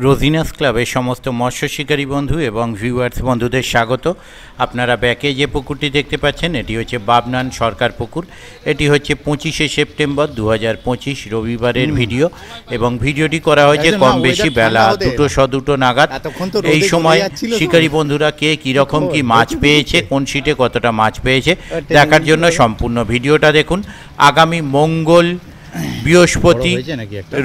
রোজিনাস ক্লাবের সমস্ত মৎস্য শিকারী বন্ধু এবং ভিউয়ার্স বন্ধুদের স্বাগত। আপনারা ব্যাকে যে পুকুরটি দেখতে পাচ্ছেন এটি হচ্ছে বাবনান সরকার পুকুর। এটি হচ্ছে 25শে সেপ্টেম্বর 2025 রবিবারের ভিডিও এবং ভিডিওটি করা হয়েছে কম বেশি বেলা 2:02 নাগাদ। এই সময় শিকারী বন্ধুরা কে কীরকম কি মাছ পেয়েছে, কোন সিটে কতটা মাছ পেয়েছে দেখার জন্য সম্পূর্ণ ভিডিওটা দেখুন। আগামী মঙ্গল, বৃহস্পতি,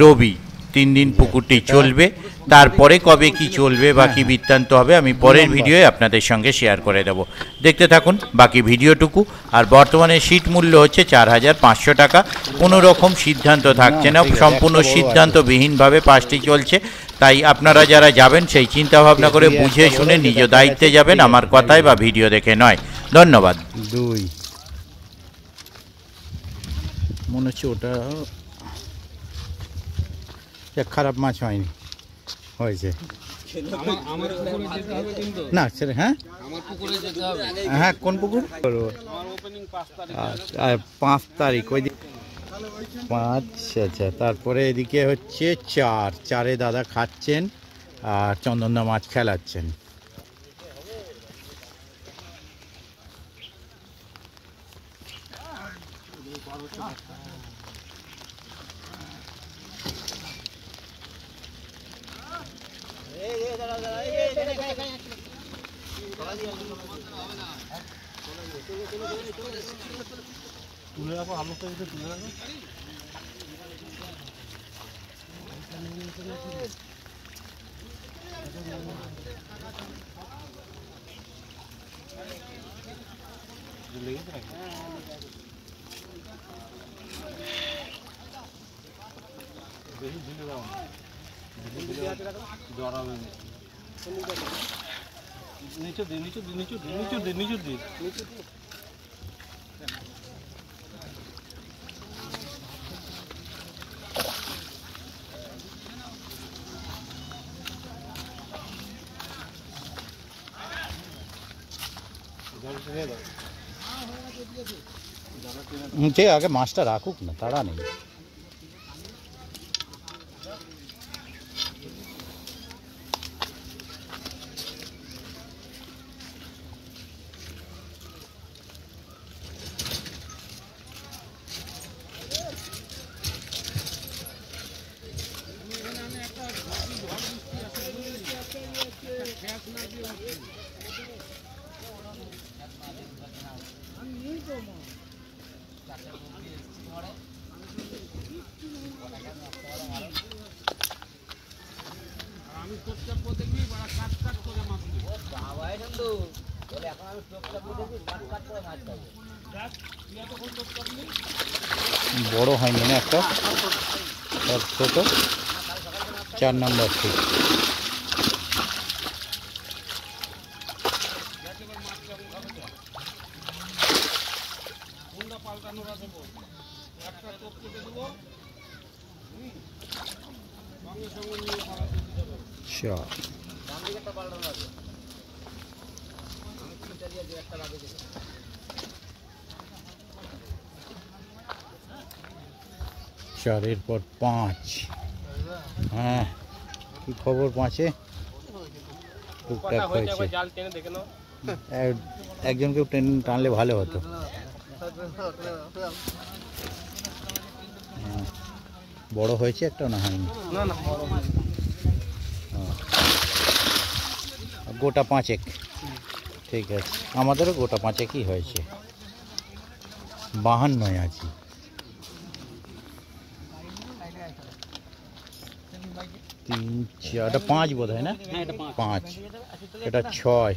রবি 3 দিন পুকুরটি চলবে। তারপরে কবে কি চলবে বা কি বৃত্তান্ত হবে আমি পরের ভিডিওয়ে আপনাদের সঙ্গে শেয়ার করে দেব। দেখতে থাকুন বাকি ভিডিওটুকু। আর বর্তমানে সিট মূল্য হচ্ছে 4500 টাকা। কোনো রকম সিদ্ধান্ত থাকছে না, সম্পূর্ণ সিদ্ধান্তবিহীনভাবে পাসটি চলছে। তাই আপনারা যারা যাবেন সেই চিন্তা ভাবনা করে বুঝে শুনে নিজ দায়িত্বে যাবেন, আমার কথায় বা ভিডিও দেখে নয়। ধন্যবাদ। মনে হচ্ছে ওটা খারাপ মাছ হয়নি, হয়েছে না সেটা। হ্যাঁ হ্যাঁ, কোন পুকুর? 5 তারিখ ওই দিন 5। আচ্ছা, তারপরে এদিকে হচ্ছে 4-4-এ দাদা খাচ্ছেন আর চন্দনদা মাছ খেলাচ্ছেন। তুলে রাখো, আলুটা একটু তুলে রাখো। নিচু দি, নিচু দি, নিচু দি, নিচু দি, নিচু দি। ঠিক আগে মাছটা রাখুক না, তাড়া নেই। বড় হয়নি না একটা, ছোট 4 নম্বর ঠিক। চারের পর 5। হ্যাঁ, কি খবর 5-এ? টুকটাক হয়েছে। একজনকেও টানলে ভালো হতো। বড় হয়েছে একটা না হয়নি? গোটা 5-এক। ঠিক আছে, আমাদেরও গোটা 5-একই হয়েছে। 52 আছি। তিন 4 5 বোধ হয় না? 5 এটা 6।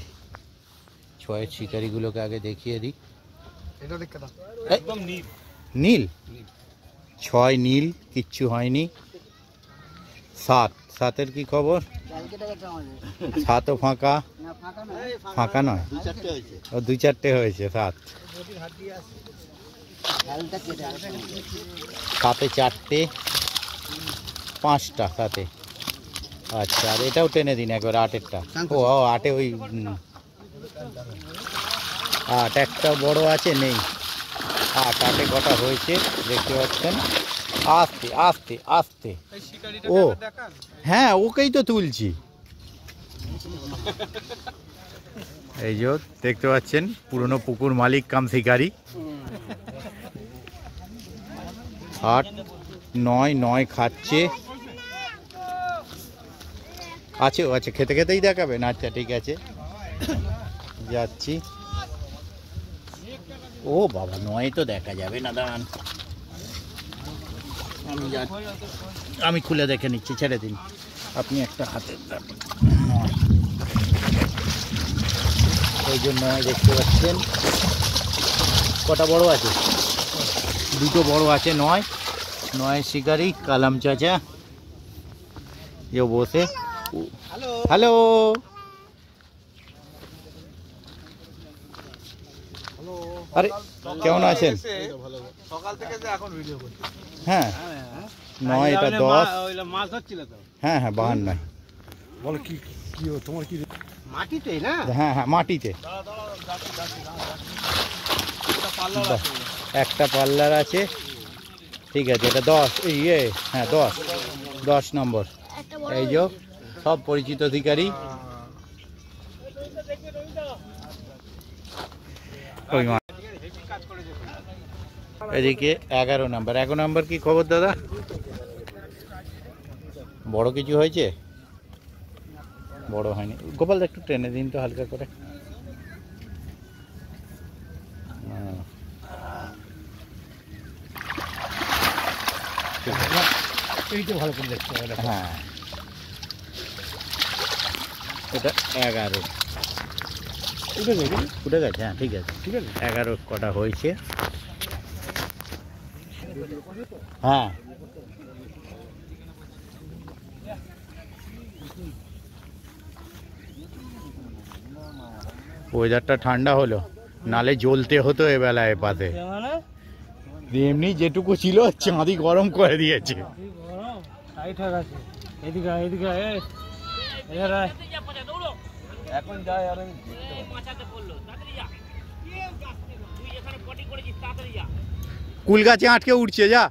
6-এর শিকারিগুলোকে আগে দেখিয়ে দিই। নীল 6 নীল, কিচ্ছু হয়নি। 7-7-এর কি খবর? 7ও ফাঁকা, ফাঁকা নয়, ও 2-4টে হয়েছে। 7-এ 4টে, 5টা 7-এ। আচ্ছা, আর এটাও টেনে দিন একবার 8-এরটা। ও 8-এ ওই 8 একটা বড় আছে, নেই। 8-8-এ কটা হয়েছে দেখতে পাচ্ছেন। আস্তে আস্তে আস্তে। ও হ্যাঁ, ওকেই তো তুলছি। এই যে দেখতে পাচ্ছেন পুরনো পুকুর মালিক কাম শিকারি। 8, 9, 9 খাচ্ছে। আছে ও আছে, খেতে খেতেই দেখাবেন। আচ্ছা ঠিক আছে, যাচ্ছি। ও বাবা, 9 তো দেখা যাবে না, দাঁড়ান আমি খুলে দেখে নিচ্ছি, ছেড়ে দিন আপনি একটা হাতে। ওই জন্য দেখতে পাচ্ছেন কটা বড় আছে, দুটো বড় আছে। 9 শিকারি কালাম চাচা যে বসে। হ্যালো, আরে কেমন আছেন? সকাল থেকে যে এখন ভিডিও করছি। হ্যাঁ 9 এটা 10। মাছ ধরছিল তো। হ্যাঁ হ্যাঁ 52। বল কি কি তোমার কি মাটিতে না? হ্যাঁ হ্যাঁ মাটিতে। একটা পাল্লার আছে, ঠিক আছে। এটা 10, ইয়ে হ্যাঁ 10 নম্বর। এই যে সব পরিচিত শিকারি। এদিকে 11 নম্বর। 11 নম্বর কি খবর দাদা? বড় কিছু হয়েছে? বড় হয়নি। গোপাল একটু টেনে দিন তো হালকা করে। এইটা ভালো করে দেখতে হবে। হ্যাঁ এটা 11 উঠে গেছে। হ্যাঁ ঠিক আছে, ঠিক আছে। 11 কটা হয়েছে। হ্যাঁ ওয়েদারটা ঠান্ডা হলো, নালে জ্বলতে হতো এবেলায় পাতে। এমনি যেটুকু ছিল চাঁদি গরম করে দিয়েছে। এখন যাই আর কুল গাছে আটকে উঠছে যা।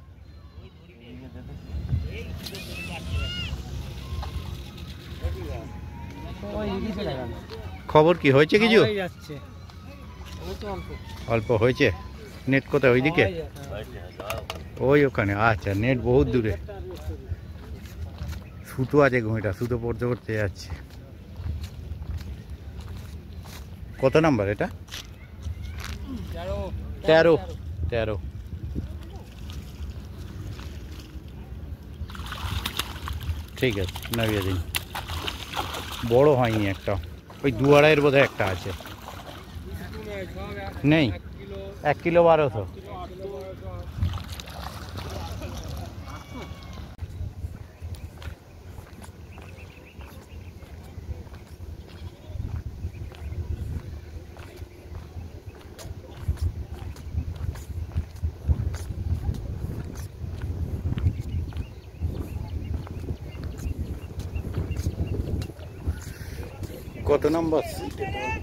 খবর কি হয়েছে কিছু? অল্প হয়েছে। নেট কোথায়? ওইদিকে ওই ওখানে। আচ্ছা, নেট বহুত দূরে। সুতো আছে ঘুমিটা, সুতো পড়তে পড়তে যাচ্ছে। কত নাম্বার এটা? 13। ঠিক আছে, নামিয়ে দিন। বড় হয়নি একটা, ওই 2-2.5 বোধহয় একটা আছে। নেই, 1 কিলো 1200। কত নম্বর?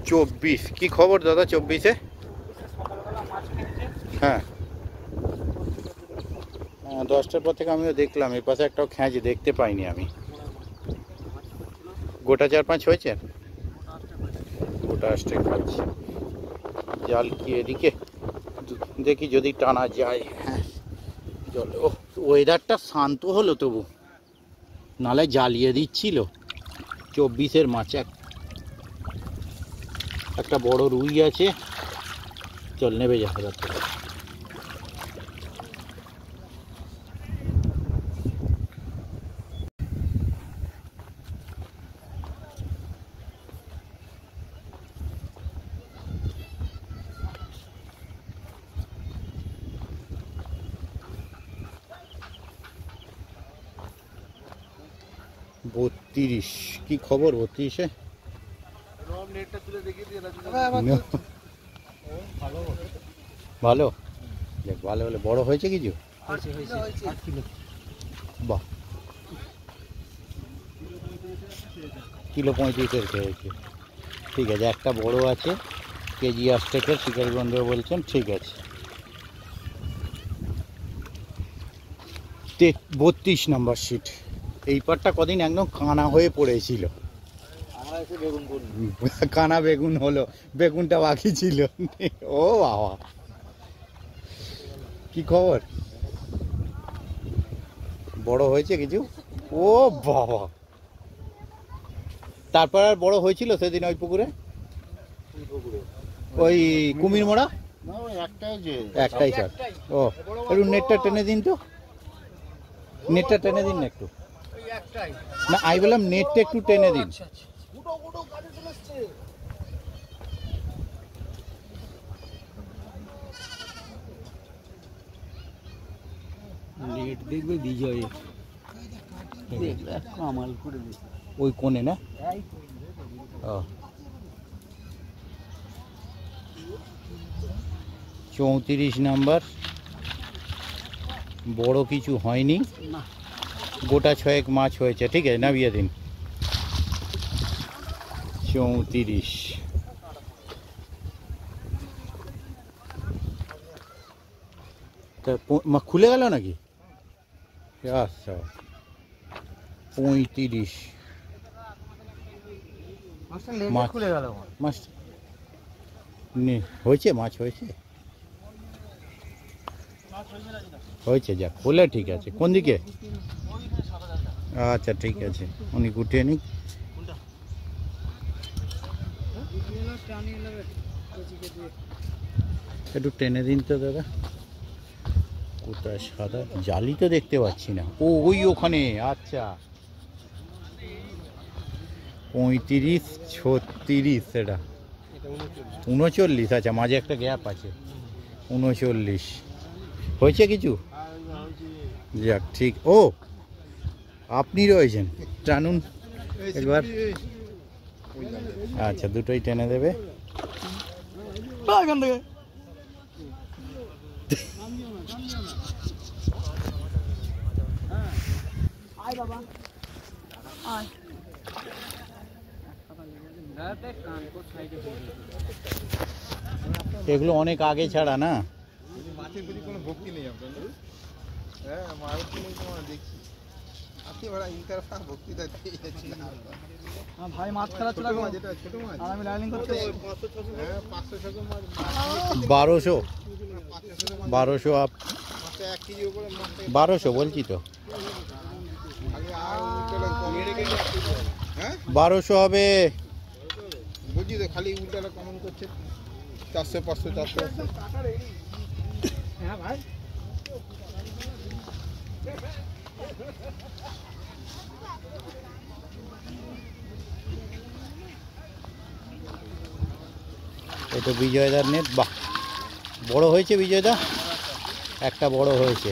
24। কি খবর দাদা 24-এ? হ্যাঁ 10টার পর থেকে আমিও দেখলাম, এই পাশে একটাও খ্যাঁচ দেখতে পাইনি আমি। গোটা 4-5 হয়েছে, গোটা 8টে খাচ্ছি। জাল কি এদিকে দেখি যদি টানা যায়। হ্যাঁ জল। ও ওয়েদারটা শান্ত হলো তবু, নালে জ্বালিয়ে দিচ্ছিল। 24-এর মাছ। একটা বড় রুই আছে, চল নেবে যা। 32। কি খবর 32-এ? ভালো, দেখ ভালো হলে। বড় হয়েছে কিছু? বাহ, কিলো 35-এর হয়েছে। ঠিক আছে, একটা বড় আছে, কেজি 8 শিকারি বন্ধু বলছেন। ঠিক আছে, 32 নম্বর সিট। এই পাটটা কদিন একদম কানা হয়ে পড়েছিল, কানা বেগুন হলো, বেগুনটা বাকি ছিল। ও বাবা, কি খবর? বড় হয়েছে কিছু? ও বাবা, তারপর আর বড় হয়েছিল সেদিন ওই পুকুরে, ওই কুমির মোড়া? একটাই স্যার। ও একটু নেটটা টেনে দিন তো, নেটটা টেনে দিন না একটু। না আমি বললাম নেটটা একটু টেনে দিন। নেট দেখবে বিজয় কামাল করে ওই কোণে না? ও 34 নাম্বার, বড় কিছু হয়নি, গোটা 6 মাছ হয়েছে। ঠিক আছে, নামিয়ে দিন। 34 তা খুলে গেল নাকি? আচ্ছা 35 মাছ খুলে গেল। মাছ হয়েছে, মাছ হয়েছে, হয়েছে, যা খোলে ঠিক আছে। কোন দিকে? আচ্ছা ঠিক আছে, উনি গুটিয়ে নিক। একটু টেনে দিন তো দাদা। কোথায় সাদা জালি তো দেখতে পাচ্ছি না। ও ওই ওখানে, আচ্ছা 35 36 সেটা 39। আচ্ছা মাঝে একটা গ্যাপ আছে, 39 হয়েছে কিছু। যাক ঠিক। ও আপনি রয়েছেন, টানুন একবার। আচ্ছা দুটোই টেনে দেবে। এগুলো অনেক আগে ছাড়া না? মাছের প্রতি কোনো ভক্তি নেই আপনাদের? হ্যাঁ, মায়ের প্রতি তোমার দেখছি আপনি ওরা ইন্টারফা ভক্তিটা দিয়ে যাচ্ছিল। ভাই মাছ খেলা ছিল, যেটা ছোট মাছ, আর আমি লাইনিং করতে 500-600 মাছ, 1200 আপ 1 কেজির উপরে মাছ 1200 বলছি তো। আগে আর উল্টালা কমিয়ে রেখে, হ্যাঁ 1200 হবে। বুঝি তো, খালি উল্টালা কমন করছে 400 500 400। হ্যাঁ ভাই এটা বিজয়দার নেট। বাহ, বড় হয়েছে বিজয়দা, একটা বড় হয়েছে।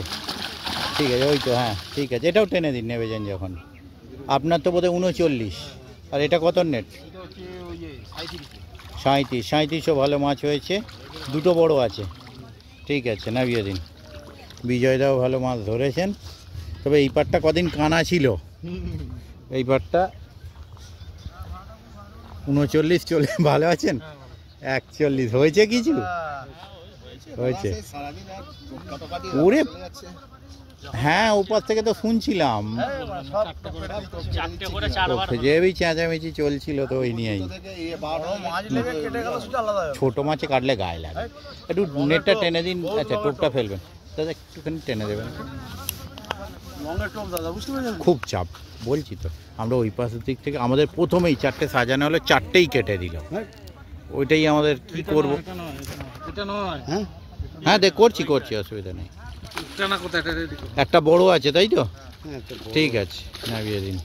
ঠিক আছে, ওই তো, হ্যাঁ ঠিক আছে, এটাও টেনে দিন নেবে যান যখন। আপনার তো বোধহয় 39, আর এটা কত নেট? এটা হচ্ছে ওই যে 37ও ভালো মাছ হয়েছে, দুটো বড় আছে। ঠিক আছে, নামিয়ে দিন। বিজয়দাও ভালো মাছ ধরেছেন, তবে এই পাটটা কদিন কানা ছিল। এই পাটটা 39 চলে। ভালো আছেন? 41 হয়েছে কিছু? হয়েছে। ওরে হ্যাঁ, ওপার থেকে তো শুনছিলাম যেবি চেঁচামেচি চলছিল, তো ওই নিয়েই। ছোট মাছে কাটলে গায়ে লাগে। একটু নেটটা টেনে দিন। আচ্ছা টোপটা ফেলবেন দাদা, একটুখানি টেনে দেবেন। খুব চাপ বলছি তো, আমরা ওই পাশের দিক থেকে আমাদের প্রথমেই 4টে সাজানো হলো, 4টেই কেটে দিল। ওইটাই আমাদের কি করব। হ্যাঁ দেখ করছি, অসুবিধা নেই। একটা বড় আছে তাই তো? ঠিক আছে, নামিয়ে দিন।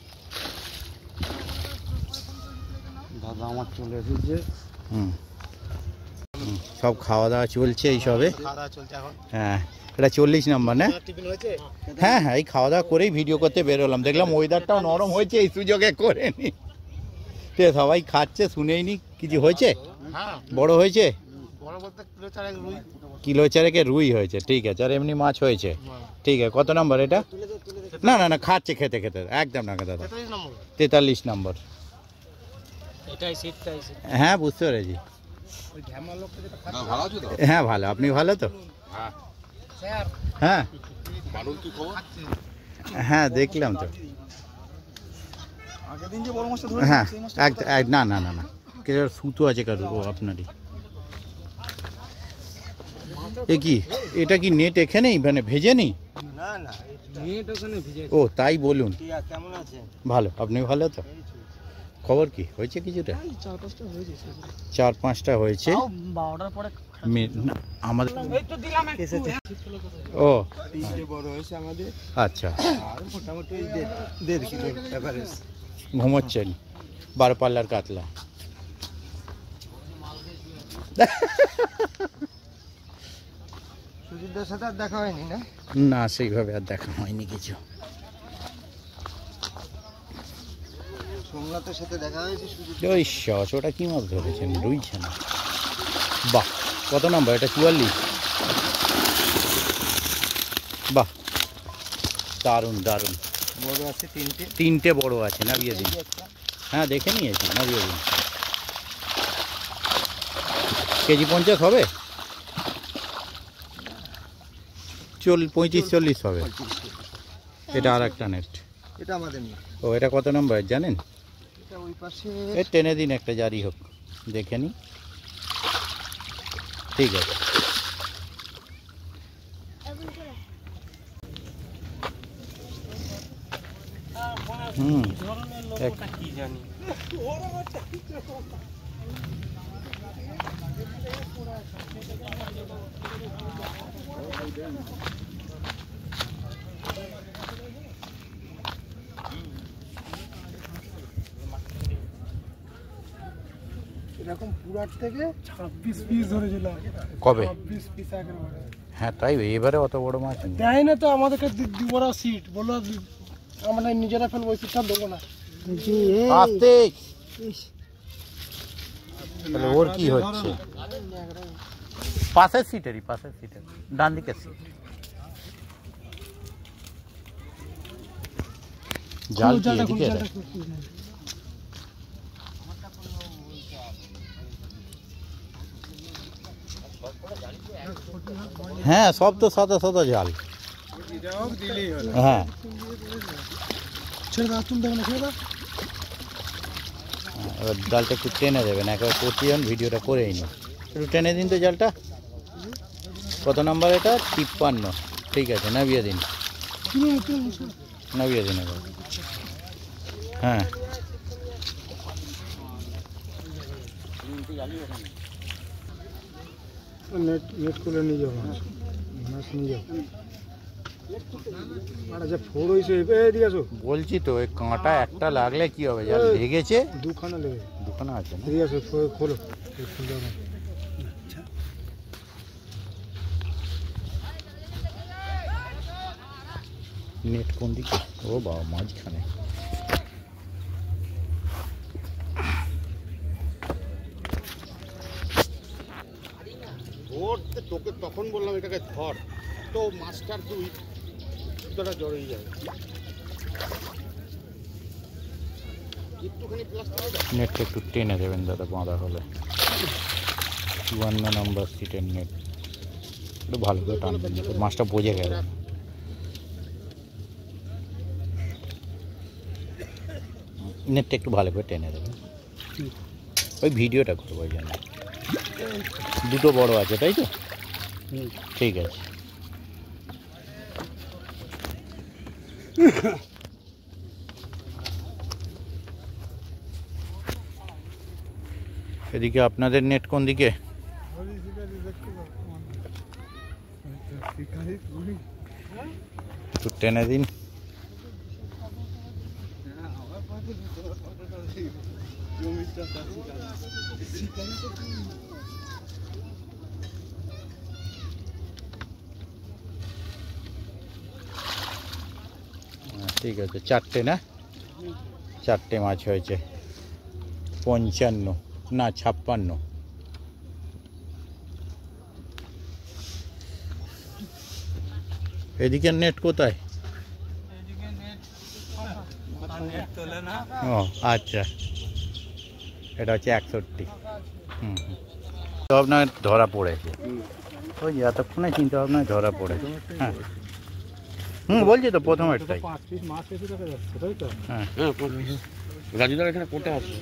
দাদা আমার চলে এসেছে। সব খাওয়া দাওয়া চলছে এই সবে। হ্যাঁ এটা 40 নম্বর না? হ্যাঁ হ্যাঁ, এই খাওয়া দাওয়া করেই ভিডিও করতে বেরোলাম, দেখলাম ওয়েদারটাও নরম হয়েছে, এই সুযোগে করে নি। সবাই খাচ্ছে, শুনেই নি কিছু হয়েছে। বড় হয়েছে, কিলো 4 রুই হয়েছে। ঠিক আছে, আর এমনি মাছ হয়েছে। ঠিক আছে, কত নম্বর এটা? না না না, খাচ্ছে খেতে খেতে একদম না দাদা। 43 নম্বর। হ্যাঁ বুঝতে পেরেছি। হ্যাঁ ভালো, আপনি ভালো তো? হ্যাঁ হ্যাঁ দেখলাম তো। আগের দিন যে বড় মাছটা হ্যাঁ ধরেছিলাম সেই মাছটা না না না না, কেউ সুতো আছে কারোর, ও আপনারই। এ কি, এটা কি নেট এখানেই মানে ভেজে নেই? না না নেট ওখানে ভিজে। ও তাই বলুন। কেমন আছে? ভালো, আপনি ভালো তো? খবর কি হয়েছে কিছুটা? 4-5টা হয়েছে। 4-5টা হয়েছে। 12টার পরে না, আমাদের এই তো দিলাম একটু। ও 3টে বড় হয়েছে আমাদের, আচ্ছা, আর মোটামুটি 1.5 কিলো এভারেজ। ঘুমোচ্ছেন 12 পাল্লার কাতলা। সুজিতদার সাথে আর দেখা হয়নি না? না সেইভাবে আর দেখা হয়নি কিছু। সোমনাথের সাথে দেখা হয়েছে সুজিত। ওই শস, ওটা কি মাছ ধরেছেন? রুইছে না। বাহ, কত নাম্বার এটা? 44। বাহ, দারুণ দারুণ। বড় আছে 3টে। 3টে বড় আছে, নামিয়ে দিন। হ্যাঁ দেখে নিয়েছি, নামিয়ে দিন। কেজি 50 হবে? 35-40 হবে। এটা আর একটা নেট। এটা আমাদের নেই। ও এটা কত নাম্বার জানেন? এটা ওই পাশে। এ টেনে দিন একটা, জারি হোক, দেখে নি। ঠিক আছে। হুম, কি জানি। এরকম পুরার থেকে 26 পিস ধরেছিলাম। কবে? 26 পিস একেবারে। হ্যাঁ তাই, এবারে অত বড় মাছ নেই। দেয় না তো আমাদেরকে দিব না সিট, বললো আমরা নিজেরা ফেলবো, সিটটা দেবো না। আস্তে। তাহলে ওর কি হচ্ছে? পাশের সিটেরই, ডান দিকের সিট। জাল কি এদিকে? হ্যাঁ সব তো সাদা সাদা জাল। হ্যাঁ এবার জালটা একটু টেনে দেবেন, একবার করতে যান, ভিডিওটা করেই নি। একটু টেনে দিন তো জালটা। কত নাম্বার এটা? 53। ঠিক আছে, নামিয়ে দিন, নামিয়ে দিন এবার। হ্যাঁ নেট খুলে নিয়ে যাও, মাছ নিয়ে যাও। আচ্ছা ফোর হয়েছে, এদিকে আসো। বলছি তো, ওই কাঁটা একটা লাগলে কি হবে? জাল লেগেছে, দুখানা লেগে, দুখানা আছে না? এদিকে আসো, খোলো। নেট কোন দিকে? ও বাবা, মাঝখানে। তোকে তখন বললাম এটাকে ধর, তো মাস্টার তুই সুতোটা জড়িয়ে যাবে একটুখানি প্লাস্টিক। নেটটা একটু টেনে দেবেন দাদা, বাঁধা হলে। 52 নম্বর সিটের নেট, একটু ভালো করে টানবেন, মাছটা বোঝে গেল। নেটটা একটু ভালো করে টেনে দেবেন, ওই ভিডিওটা করবো ওই জন্য। দুটো বড় আছে তাই তো? ঠিক আছে। এদিকে আপনাদের নেট কোন দিকে? একটু টেনে দিন। ঠিক আছে, 4টে না? 4টে মাছ হয়েছে। 55 না 56। এদিকে নেট কোথায়? ও আচ্ছা, এটা হচ্ছে 61। হুম, তো আপনার ধরা পড়েছে, ওই এতক্ষণে চিন্তা ভাবনায় ধরা পড়েছে। হ্যাঁ বলছি তো প্রথমেরটাই। 5 পিস মাছ এসে দেখা যাচ্ছে তাই তো? হ্যাঁ রাজুদার এখানে কোটা আছে।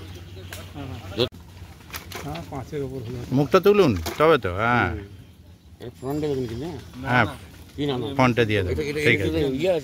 হ্যাঁ 5-এর উপর হলো। মুখটা তুলুন তবে তো। হ্যাঁ ফ্রন্টে দেখুন কি না? হ্যাঁ কি নাম? ফোনটা দিয়ে দেবো, ঠিক আছে। ইয়ে আছে